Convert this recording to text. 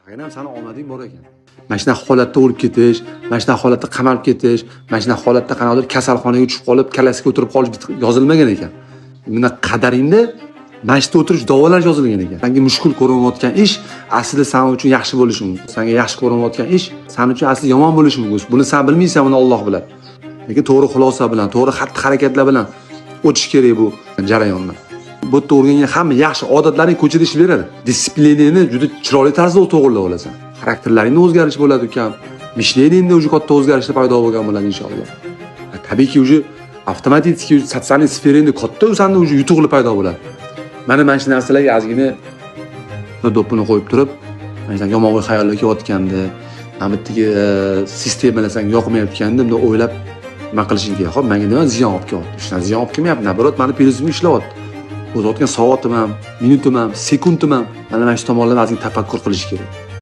Aynan sani omading bor ekan. Mana shunaqa holatda o'lib ketish, mana shunaqa holatda qamalib ketish, mana shunaqa holatda qanaqadir kasalxonaga tushib qolib, kalasiga o'tirib qolish yozilmagan ekan. Buni qadaringda masjidda o'tirish davolash yozilgan ekan. Senga mushkul ko'rinayotgan ish aslida sen uchun yaxshi bo'lishi mumkin. Senga yaxshi ko'rinayotgan ish sen uchun aslida yomon bo'lishi mumkin. Buni sen bilmaysan, buni Alloh biladi. Lekin to'g'ri xulosa bilan, to'g'ri xatti-harakatlar bilan o'tish kerak bu jarayondan. Bu yerda o'rgangan hamma yaxshi odatlarni ko'chirish beradi. Disiplinani juda chiroyli tarzda to'g'irlab olasan. Xarakterlaringda o'zgarish bo'ladi ekan. Mishleningda o'zi katta o'zgarishlar paydo bo'lgan bo'ladi inshaalloh. Tabiiyki o'zi avtomatik sotsial sferangda katta o'zanda o'zi yutuqlar paydo bo'ladi. Mana shu narsalarga ozgina do'ppini qo'yib turib, mana yomon xayollar kelayotganda, mana bittaga sistemalar senga yoqmayotganda, buni o'ylab nima qilishing kerak. Xo'p, menga nima ziyon olib kelyapti? Shundan ziyon olib kelmayapti. Nabarot, meni prizmim ishlayapti. O'zayotgan soatim ham, minutim ham, sekundim ham mana shu tomonlarni ozgina tafakkur qilish kerak.